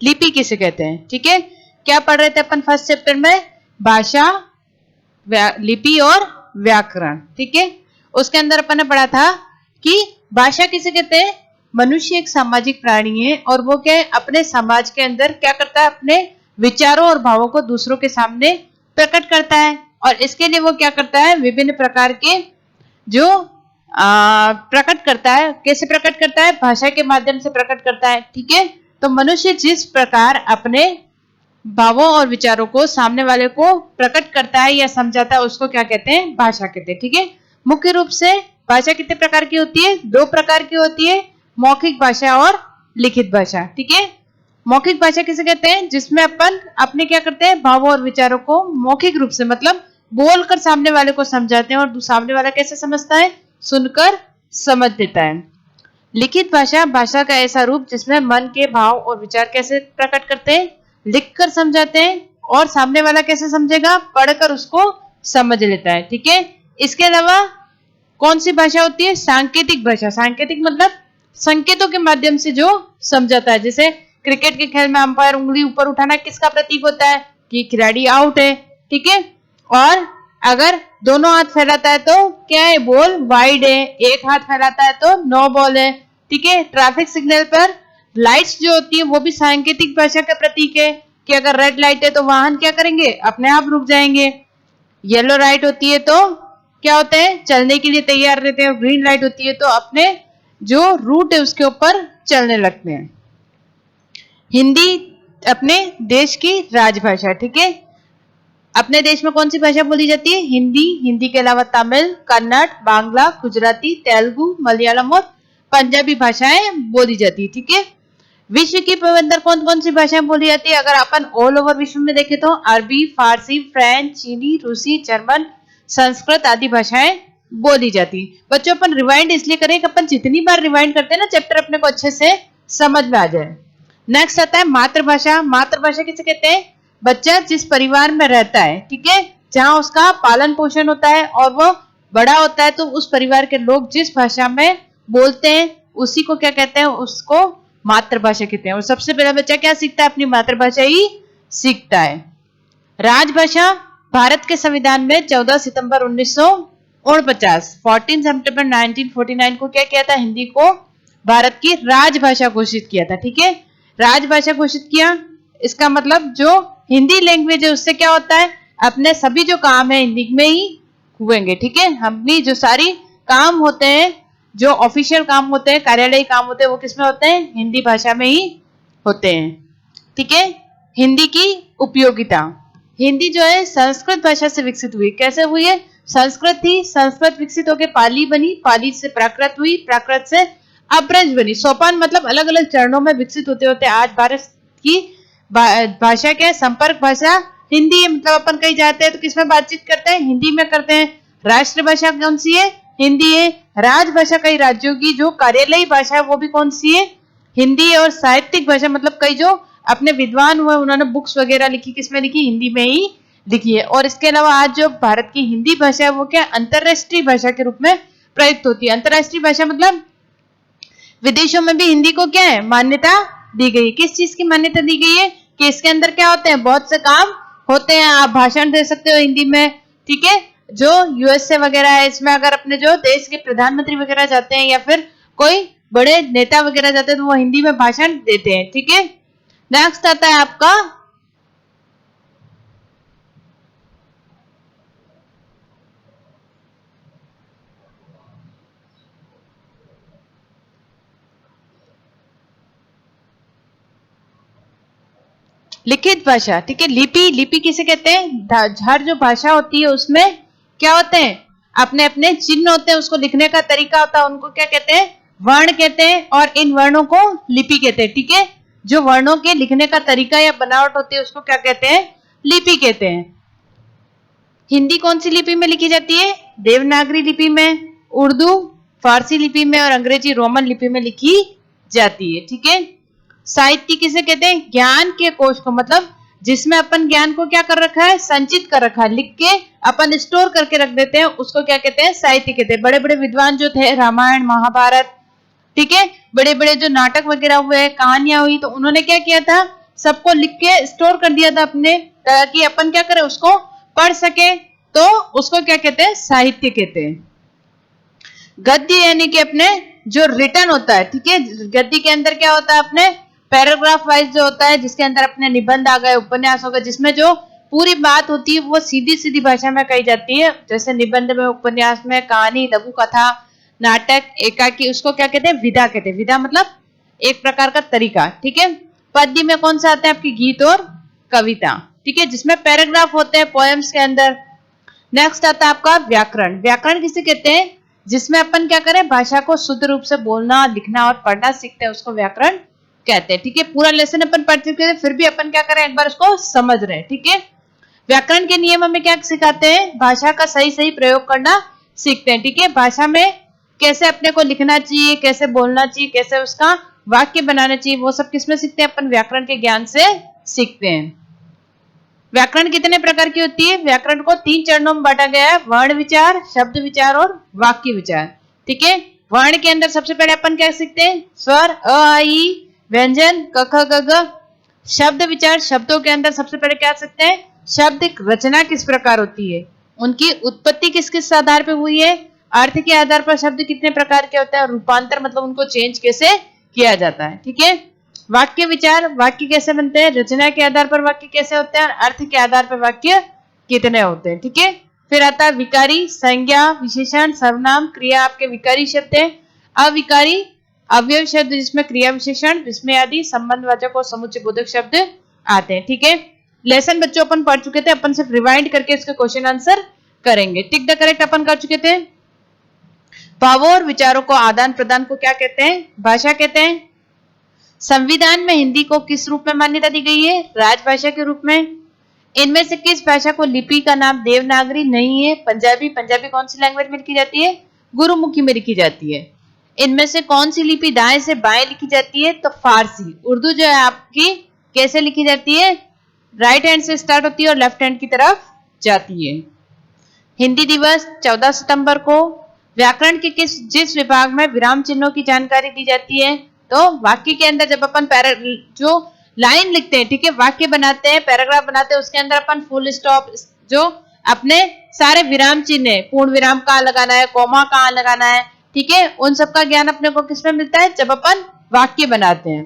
लिपि किसे कहते हैं। ठीक है, क्या पढ़ रहे थे अपन फर्स्ट चैप्टर में, भाषा, लिपि और व्याकरण। ठीक है, उसके अंदर अपन ने पढ़ा था कि भाषा किसे कहते हैं, मनुष्य एक सामाजिक प्राणी है और वो क्या है, अपने समाज के अंदर क्या करता है, अपने विचारों और भावों को दूसरों के सामने प्रकट करता है। और इसके लिए वो क्या करता है, विभिन्न प्रकार के जो प्रकट करता है। कैसे प्रकट करता है, भाषा के माध्यम से प्रकट करता है। ठीक है, तो मनुष्य जिस प्रकार अपने भावों और विचारों को सामने वाले को प्रकट करता है या समझाता है, उसको क्या कहते हैं, भाषा कहते हैं। ठीक है, मुख्य रूप से भाषा कितने प्रकार की होती है, दो प्रकार की होती है, मौखिक भाषा और लिखित भाषा। ठीक है, मौखिक भाषा किसे कहते हैं, जिसमें अपन अपने क्या करते हैं, भावों और विचारों को मौखिक रूप से मतलब बोलकर सामने वाले को समझाते हैं और सामने वाला कैसे समझता है, सुनकर समझ लेता है। लिखित भाषा, भाषा का ऐसा रूप जिसमें मन के भाव और विचार कैसे प्रकट करते हैं, लिखकर समझाते हैं और सामने वाला कैसे समझेगा, पढ़कर उसको समझ लेता है। ठीक है, इसके अलावा कौन सी भाषा होती है, सांकेतिक भाषा। सांकेतिक मतलब संकेतों के माध्यम से जो समझाता है। जैसे क्रिकेट के खेल में अंपायर उंगली ऊपर उठाना किसका प्रतीक होता है, कि खिलाड़ी आउट है। ठीक है, और अगर दोनों हाथ फैलाता है तो क्या है, बॉल वाइड है, एक हाथ फैलाता है तो नो बॉल है। ठीक है, ट्रैफिक सिग्नल पर लाइट्स जो होती है वो भी सांकेतिक भाषा का प्रतीक है, कि अगर रेड लाइट है तो वाहन क्या करेंगे, अपने आप रुक जाएंगे। येलो लाइट होती है तो क्या होते हैं, चलने के लिए तैयार रहते हैं। ग्रीन लाइट होती है तो अपने जो रूट है उसके ऊपर चलने लगते हैं। हिंदी अपने देश की राजभाषा। ठीक है, अपने देश में कौन सी भाषा बोली जाती है, हिंदी। हिंदी के अलावा तमिल, कन्नड़, बांग्ला, गुजराती, तेलुगु, मलयालम और पंजाबी भाषाएं बोली जाती है। ठीक है, विश्व की अंदर कौन कौन सी भाषाएं बोली जाती है, अगर अपन ऑल ओवर विश्व में देखें तो अरबी, फारसी, फ्रेंच, चीनी, रूसी, जर्मन, संस्कृत आदि भाषाएं बोली जाती। बच्चों अपन रिवाइंड इसलिए करें कि अपन जितनी बार रिवाइंड करते हैं ना, चैप्टर अपने को अच्छे से समझ में आ जाए। नेक्स्ट आता है मातृभाषा। मातृभाषा किसे कहते हैं, बच्चा जिस परिवार में रहता है, ठीक है, जहां उसका पालन पोषण होता है और वो बड़ा होता है, तो उस परिवार के लोग जिस भाषा में बोलते हैं उसी को क्या कहते हैं, उसको मातृभाषा कहते हैं। और सबसे पहला बच्चा क्या सीखता है, अपनी मातृभाषा ही सीखता है। राजभाषा, भारत के संविधान में 14 सितंबर 1949 14 सितंबर 1949 को क्या किया था, हिंदी को भारत की राजभाषा घोषित किया था। ठीक है, राजभाषा घोषित किया, इसका मतलब जो हिंदी लैंग्वेज है उससे क्या होता है, अपने सभी जो काम है हिंदी में ही हुएंगे। ठीक है, अपनी जो सारी काम होते हैं, जो ऑफिशियल काम होते हैं, कार्यालयी काम होते हैं, वो किसमें होते हैं, हिंदी भाषा में ही होते हैं। ठीक है, हिंदी की उपयोगिता। हिंदी जो है संस्कृत भाषा से विकसित हुई। कैसे हुई है, संस्कृत थी, संस्कृत विकसित होकर पाली बनी, पाली से प्राकृत हुई, प्राकृत से अपभ्रंश बनी। सोपान मतलब अलग अलग चरणों में विकसित होते होते आज भारत की भाषा क्या है, संपर्क भाषा हिंदी है। मतलब अपन कहीं जाते हैं तो किसमें बातचीत करते हैं, हिंदी में करते हैं। राष्ट्रभाषा कौन सी है, हिंदी है। राजभाषा कई राज्यों की जो कार्यालयी भाषा है वो भी कौन सी है, हिंदी। और साहित्यिक भाषा मतलब कई जो अपने विद्वान हुए उन्होंने बुक्स वगैरह लिखी, किसमें लिखी, हिंदी में ही लिखी है। और इसके अलावा आज जो भारत की हिंदी भाषा है वो क्या अंतरराष्ट्रीय भाषा के रूप में प्रयुक्त होती है। अंतरराष्ट्रीय भाषा मतलब विदेशों में भी हिंदी को क्या है, मान्यता दी गई। किस चीज की मान्यता दी गई है, कि इसके अंदर क्या होते हैं, बहुत से काम होते हैं, आप भाषण दे सकते हो हिंदी में। ठीक है, जो यूएसए वगैरह है, इसमें अगर अपने जो देश के प्रधानमंत्री वगैरह जाते हैं या फिर कोई बड़े नेता वगैरह जाते हैं तो वो हिंदी में भाषण देते हैं। ठीक है, नेक्स्ट आता है आपका लिखित भाषा। ठीक है, लिपि। लिपि किसे कहते हैं, हर जो भाषा होती है उसमें क्या होते हैं, अपने अपने चिन्ह होते हैं, उसको लिखने का तरीका होता है, उनको क्या कहते हैं, वर्ण कहते हैं। और इन वर्णों को लिपि कहते हैं। ठीक है, जो वर्णों के लिखने का तरीका या बनावट होती है उसको क्या कहते हैं, लिपि कहते हैं। हिंदी कौन सी लिपि में लिखी जाती है, देवनागरी लिपि में, उर्दू फारसी लिपि में और अंग्रेजी रोमन लिपि में लिखी जाती है। ठीक है, साहित्य किसे कहते हैं, ज्ञान के कोश को, मतलब जिसमें अपन ज्ञान को क्या कर रखा है, संचित कर रखा है, लिख के अपन स्टोर करके रख देते हैं, उसको क्या कहते हैं, साहित्य कहते हैं। बड़े बड़े विद्वान जो थे, रामायण महाभारत, ठीक है, बड़े बड़े जो नाटक वगैरह हुए, कहानियां हुई, तो उन्होंने क्या किया था, सबको लिख के स्टोर कर दिया था अपने, ताकि अपन क्या करें, उसको पढ़ सके। तो उसको क्या कहते हैं, साहित्य कहते हैं। गद्य यानी कि अपने जो रिटर्न होता है, ठीक है, गद्य के अंदर क्या होता है, अपने पैराग्राफ वाइज जो होता है, जिसके अंदर अपने निबंध आ गए, उपन्यास हो गए, जिसमें जो पूरी बात होती है वो सीधी सीधी भाषा में कही जाती है। जैसे निबंध में, उपन्यास में, कहानी, लघु कथा, नाटक, एकाकी, उसको क्या कहते हैं, विधा कहते हैं। विधा मतलब एक प्रकार का तरीका, ठीक है। पद्य में कौन सा आता है, आपकी गीत और कविता, ठीक है, जिसमें पैराग्राफ होते हैं पोएम्स के अंदर। नेक्स्ट आता है आपका व्याकरण। व्याकरण किसे कहते हैं, जिसमें अपन क्या करें, भाषा को शुद्ध रूप से बोलना, लिखना और पढ़ना सीखते हैं, उसको व्याकरण कहते हैं, ठीक है। पूरा लेसन अपन पढ़ चुके हैं, फिर भी अपन क्या करें, एक बार उसको समझ रहे हैं, ठीक है। व्याकरण के नियम हमें क्या सिखाते हैं, भाषा का सही सही प्रयोग करना सीखते हैं, ठीक है। भाषा में कैसे अपने को लिखना चाहिए, कैसे बोलना चाहिए, कैसे उसका वाक्य बनाना चाहिए, वो सब किसमें सीखते हैं, अपन व्याकरण के ज्ञान से सीखते हैं। व्याकरण कितने प्रकार की होती है, व्याकरण को 3 चरणों में बांटा गया है, वर्ण विचार, शब्द विचार और वाक्य विचार, ठीक है। वर्ण के अंदर सबसे पहले अपन क्या सीखते हैं, स्वर, अ, आ, ई, व्यंजन, क, ख, ग, घ। शब्द विचार, शब्दों के अंदर सबसे पहले क्या सीखते हैं, शब्द रचना किस प्रकार होती है, उनकी उत्पत्ति किस किस आधार पर हुई है, अर्थ के आधार पर शब्द कितने प्रकार के होते हैं, और रूपांतर मतलब उनको चेंज कैसे किया जाता है, ठीक है। वाक्य विचार, वाक्य कैसे बनते हैं, रचना के आधार पर वाक्य कैसे होते हैं, और अर्थ के आधार पर वाक्य कितने होते हैं, ठीक है। फिर आता है विकारी, संज्ञा, विशेषण, सर्वनाम, क्रिया आपके विकारी शब्द है। अविकारी, अवयव शब्द जिसमें क्रिया विशेषण, विस्मय आदि, संबंधवाचक और समुच्चय बोधक शब्द आते हैं, ठीक है। लेसन बच्चों अपन पढ़ चुके थे, अपन सिर्फ रिवाइंड करके इसके क्वेश्चन आंसर करेंगे। टिक द करेक्ट अपन कर चुके थे। भावों और विचारों को आदान प्रदान को क्या कहते हैं, भाषा कहते हैं। संविधान में हिंदी को किस रूप में मान्यता दी गई है, राजभाषा के रूप में। इनमें से किस भाषा को लिपि का नाम देवनागरी नहीं है, पंजाबी। पंजाबी कौन सी लैंग्वेज में लिखी जाती है, गुरुमुखी में लिखी जाती है। इनमें से कौन सी लिपि दाएं से बाएं लिखी जाती है, तो फारसी। उर्दू जो है आपकी कैसे लिखी जाती है, राइट हैंड से स्टार्ट होती है और लेफ्ट हैंड की तरफ जाती है। हिंदी दिवस 14 सितंबर को। व्याकरण के जिस विभाग में विराम चिन्हों की जानकारी दी जाती है, तो वाक्य के अंदर जब अपन जो लाइन लिखते हैं, ठीक है, वाक्य बनाते हैं, पैराग्राफ बनाते हैं, उसके अंदर अपन फुल स्टॉप, जो अपने सारे विराम चिन्ह है, पूर्ण विराम कहाँ लगाना है, कोमा कहाँ लगाना है, ठीक है, उन सब का ज्ञान अपने को किसमें मिलता है, जब अपन वाक्य बनाते हैं।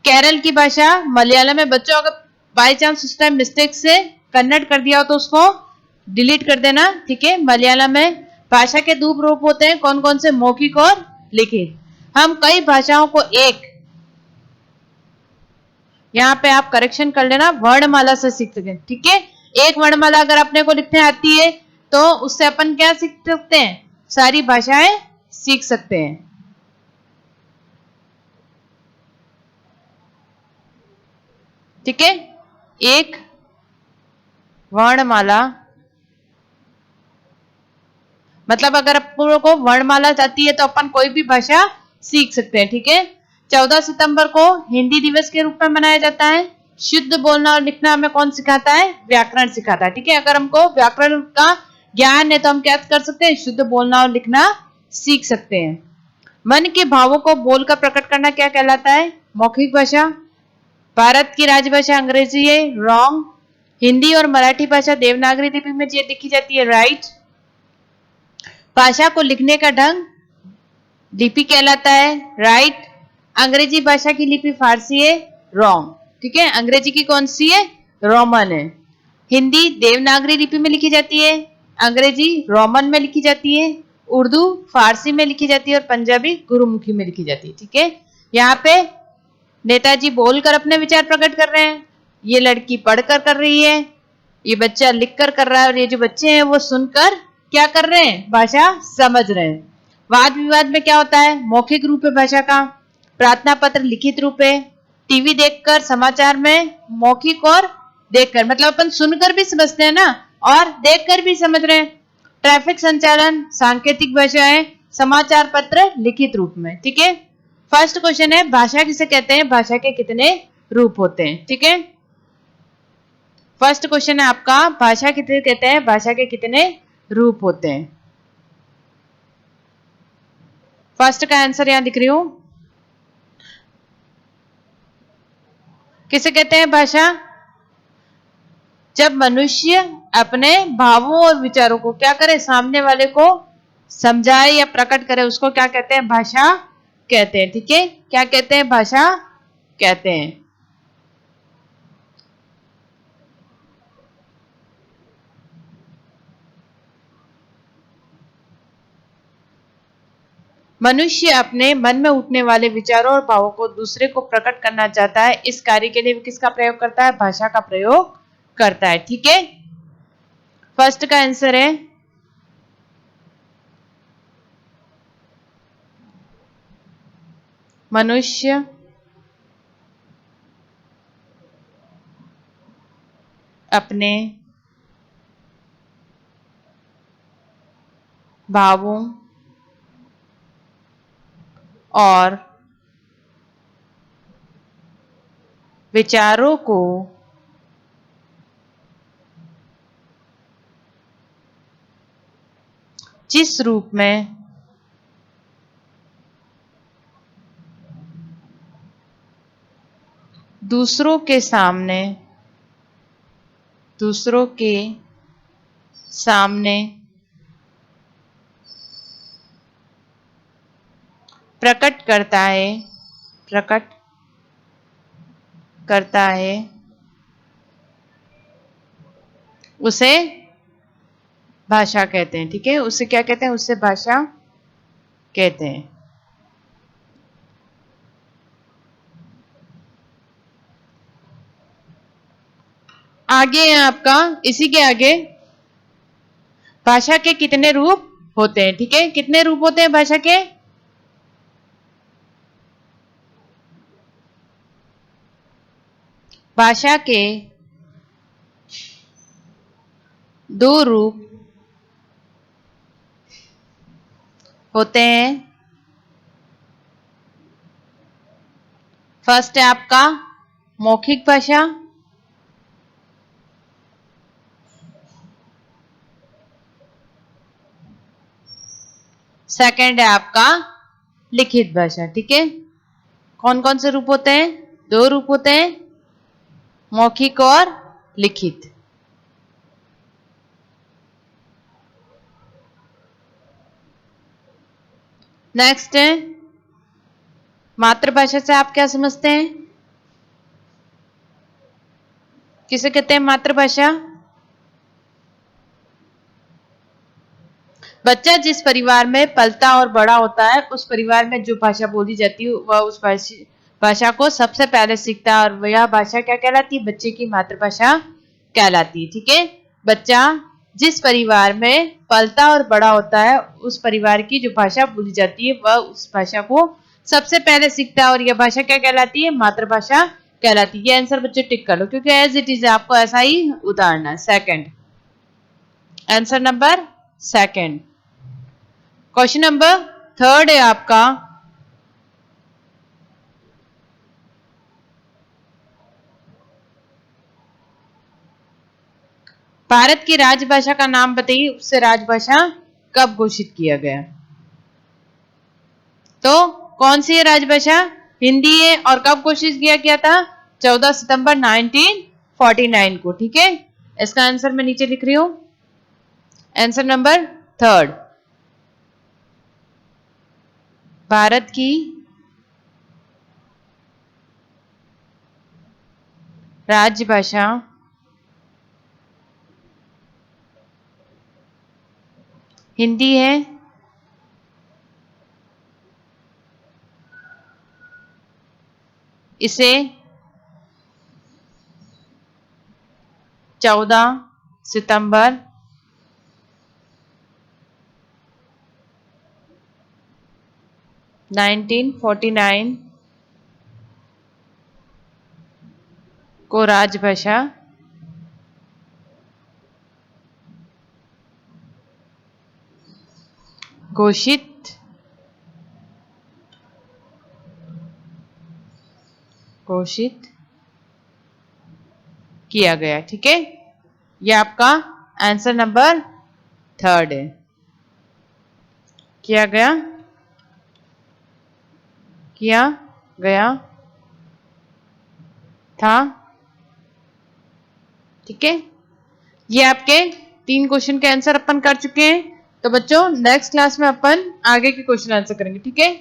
केरल की भाषा मलयालम में। बच्चों अगर बाई चांस उस टाइम मिस्टेक से कन्नड़ कर दिया हो तो उसको डिलीट कर देना, ठीक है। मलयालम में भाषा के 2 रूप होते हैं, कौन कौन से, मौखिक और लिखित। हम कई भाषाओं को एक, यहाँ पे आप करेक्शन कर लेना, वर्णमाला से सीख सकें, ठीक है। एक वर्णमाला अगर अपने को लिखने आती है तो उससे अपन क्या सीख सकते हैं, सारी भाषाएं सीख सकते हैं, ठीक है। एक वर्णमाला मतलब अगर अपन को वर्णमाला आती है तो अपन कोई भी भाषा सीख सकते हैं, ठीक है। 14 सितंबर को हिंदी दिवस के रूप में मनाया जाता है। शुद्ध बोलना और लिखना हमें कौन सिखाता है, व्याकरण सिखाता है, ठीक है। अगर हमको व्याकरण का ज्ञान है तो हम क्या कर सकते हैं, शुद्ध बोलना और लिखना सीख सकते हैं। मन के भावों को बोलकर प्रकट करना क्या कहलाता है, मौखिक भाषा। भारत की राजभाषा अंग्रेजी है, रॉन्ग। हिंदी और मराठी भाषा देवनागरी लिपि में लिखी जाती है, राइट। भाषा को लिखने का ढंग लिपि कहलाता है, राइट। अंग्रेजी भाषा की लिपि फारसी है, रॉन्ग, ठीक है। अंग्रेजी की कौन सी है, रोमन है। हिंदी देवनागरी लिपि में लिखी जाती है, अंग्रेजी रोमन में लिखी जाती है, उर्दू फारसी में लिखी जाती है और पंजाबी गुरुमुखी में लिखी जाती है, ठीक है। यहाँ पे नेताजी बोलकर अपने विचार प्रकट कर रहे हैं, ये लड़की पढ़कर कर रही है, ये बच्चा लिखकर कर रहा है, और ये जो बच्चे हैं वो सुनकर क्या कर रहे हैं, भाषा समझ रहे हैं। वाद विवाद में क्या होता है, मौखिक रूप है भाषा का, प्रार्थना पत्र लिखित रूप है, टीवी देखकर, समाचार में मौखिक और देखकर, मतलब अपन सुनकर भी समझते हैं ना, और देखकर भी समझ रहे हैं। ट्रैफिक संचालन सांकेतिक भाषा है, समाचार पत्र लिखित रूप में, ठीक है। फर्स्ट क्वेश्चन है, भाषा किसे कहते हैं, भाषा के कितने रूप होते हैं, ठीक है। फर्स्ट क्वेश्चन है आपका, भाषा किसे कहते हैं, भाषा के कितने रूप होते हैं। फर्स्ट का आंसर यहां दिख रही हूं, किसे कहते हैं भाषा? जब मनुष्य अपने भावों और विचारों को क्या करे, सामने वाले को समझाए या प्रकट करे, उसको क्या कहते हैं? भाषा कहते हैं। ठीक है, क्या कहते हैं? भाषा कहते हैं। मनुष्य अपने मन में उठने वाले विचारों और भावों को दूसरे को प्रकट करना चाहता है। इस कार्य के लिए किसका प्रयोग करता है? भाषा का प्रयोग करता है। ठीक है, फर्स्ट का आंसर है मनुष्य अपने भावों और विचारों को जिस रूप में दूसरों के सामने प्रकट करता है उसे भाषा कहते हैं। ठीक है, उसे क्या कहते हैं? उसे भाषा कहते हैं। आगे है आपका, इसी के आगे, भाषा के कितने रूप होते हैं? ठीक है, कितने रूप होते हैं भाषा के? भाषा के दो रूप होते हैं। फर्स्ट है आपका मौखिक भाषा, सेकंड है आपका लिखित भाषा। ठीक है, कौन कौन से रूप होते हैं? दो रूप होते हैं, मौखिक और लिखित। नेक्स्ट है मातृभाषा से आप क्या समझते हैं? किसे कहते हैं मातृभाषा? बच्चा जिस परिवार में पलता और बड़ा होता है, उस परिवार में जो भाषा बोली जाती है वह उस भाषा को सबसे पहले सीखता है, और वह भाषा क्या कहलाती है? बच्चे की मातृभाषा कहलाती है। ठीक है, बच्चा जिस परिवार में पलता और बड़ा होता है, उस परिवार की जो भाषा बोली जाती है वह उस भाषा को सबसे पहले सीखता है, और यह भाषा क्या कहलाती है? मातृभाषा कहलाती है। ये आंसर बच्चे टिक कर लो, क्योंकि एज इट इज आपको ऐसा ही उतारना है। Second answer number second. Question number third है आपका, भारत की राजभाषा का नाम बताइए, उससे राजभाषा कब घोषित किया गया? तो कौन सी है राजभाषा? हिंदी है, और कब घोषित किया गया था? 14 सितंबर 1949 को। ठीक है, इसका आंसर मैं नीचे लिख रही हूं, आंसर नंबर थर्ड। भारत की राजभाषा हिंदी है, इसे 14 सितंबर 1949 को राजभाषा घोषित किया गया। ठीक है, यह आपका आंसर नंबर थर्ड है। किया गया था। ठीक है, ये आपके 3 क्वेश्चन के आंसर अपन कर चुके हैं। तो बच्चों नेक्स्ट क्लास में अपन आगे के क्वेश्चन आंसर करेंगे। ठीक है।